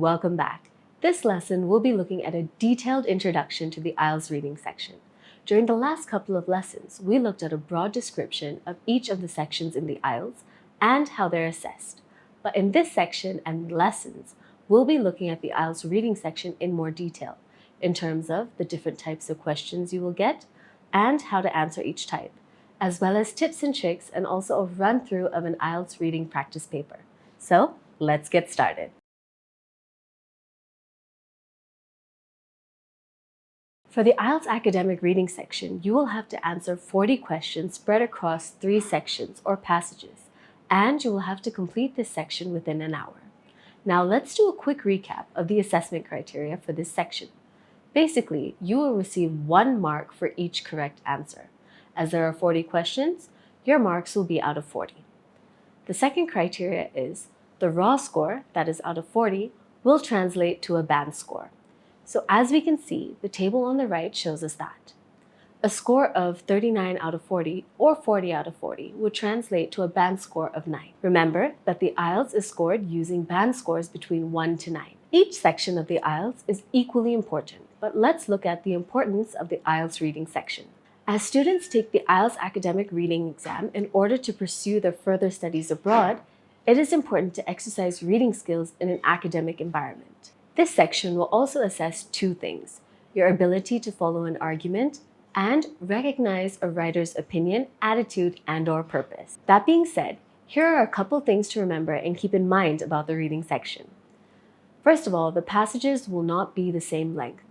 and welcome back. This lesson will be looking at a detailed introduction to the IELTS reading section. During the last couple of lessons, we looked at a broad description of each of the sections in the IELTS and how they're assessed. But in this section and lessons, we'll be looking at the IELTS reading section in more detail, in terms of the different types of questions you will get and how to answer each type, as well as tips and tricks and also a run-through of an IELTS reading practice paper. So, let's get started. For the IELTS academic reading section, you will have to answer 40 questions spread across 3 sections or passages, and you will have to complete this section within an hour. Now let's do a quick recap of the assessment criteria for this section. Basically, you will receive 1 mark for each correct answer. As there are 40 questions, your marks will be out of 40. The second criteria is the raw score, that is out of 40, will translate to a band score. So as we can see, the table on the right shows us that. A score of 39 out of 40 or 40 out of 40 would translate to a band score of 9. Remember that the IELTS is scored using band scores between 1 to 9. Each section of the IELTS is equally important, but let's look at the importance of the IELTS reading section. As students take the IELTS academic reading exam in order to pursue their further studies abroad, it is important to exercise reading skills in an academic environment. This section will also assess 2 things: your ability to follow an argument and recognize a writer's opinion, attitude, and/or purpose. That being said, here are a couple things to remember and keep in mind about the reading section. First of all, the passages will not be the same length.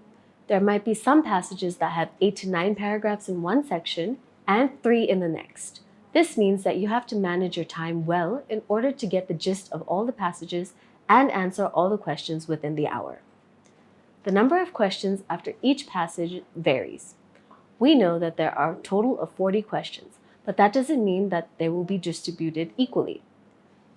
There might be some passages that have 8 to 9 paragraphs in one section and 3 in the next. This means that you have to manage your time well in order to get the gist of all the passages and answer all the questions within the hour. The number of questions after each passage varies. We know that there are a total of 40 questions, but that doesn't mean that they will be distributed equally.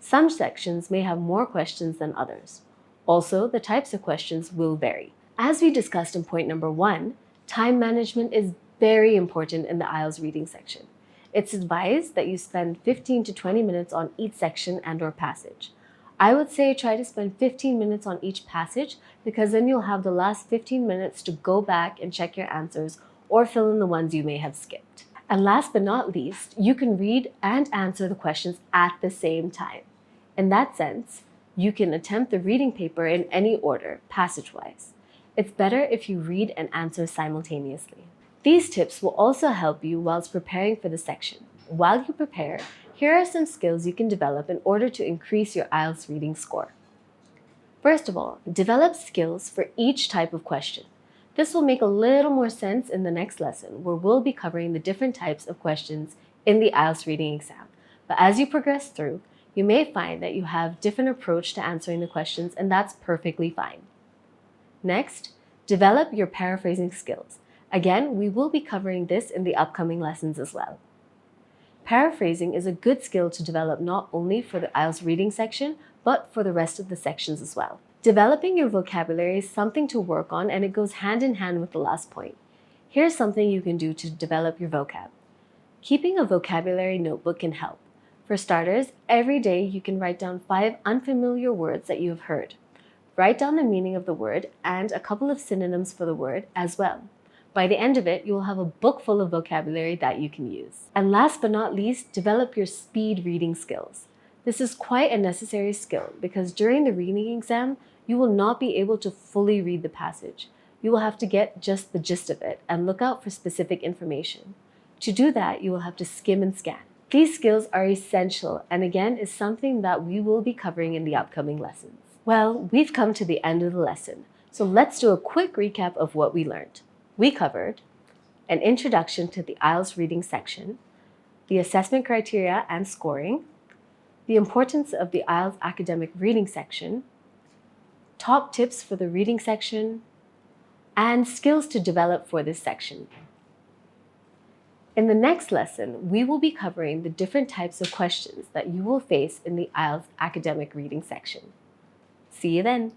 Some sections may have more questions than others. Also, the types of questions will vary. As we discussed in point number 1, time management is very important in the IELTS reading section. It's advised that you spend 15 to 20 minutes on each section and/or passage. I would say try to spend 15 minutes on each passage because then you'll have the last 15 minutes to go back and check your answers or fill in the ones you may have skipped. And last but not least, you can read and answer the questions at the same time. In that sense, you can attempt the reading paper in any order, passage-wise. It's better if you read and answer simultaneously. These tips will also help you whilst preparing for the section. While you prepare, here are some skills you can develop in order to increase your IELTS reading score. First of all, develop skills for each type of question. This will make a little more sense in the next lesson, where we'll be covering the different types of questions in the IELTS reading exam. But as you progress through, you may find that you have different approach to answering the questions, and that's perfectly fine. Next, develop your paraphrasing skills. Again, we will be covering this in the upcoming lessons as well. Paraphrasing is a good skill to develop not only for the IELTS reading section, but for the rest of the sections as well. Developing your vocabulary is something to work on, and it goes hand in hand with the last point. Here's something you can do to develop your vocab. Keeping a vocabulary notebook can help. For starters, every day you can write down 5 unfamiliar words that you have heard. Write down the meaning of the word and a couple of synonyms for the word as well. By the end of it, you will have a book full of vocabulary that you can use. And last but not least, develop your speed reading skills. This is quite a necessary skill because during the reading exam, you will not be able to fully read the passage. You will have to get just the gist of it and look out for specific information. To do that, you will have to skim and scan. These skills are essential and again is something that we will be covering in the upcoming lessons. Well, we've come to the end of the lesson, so let's do a quick recap of what we learned. We covered an introduction to the IELTS reading section, the assessment criteria and scoring, the importance of the IELTS academic reading section, top tips for the reading section, and skills to develop for this section. In the next lesson, we will be covering the different types of questions that you will face in the IELTS academic reading section. See you then!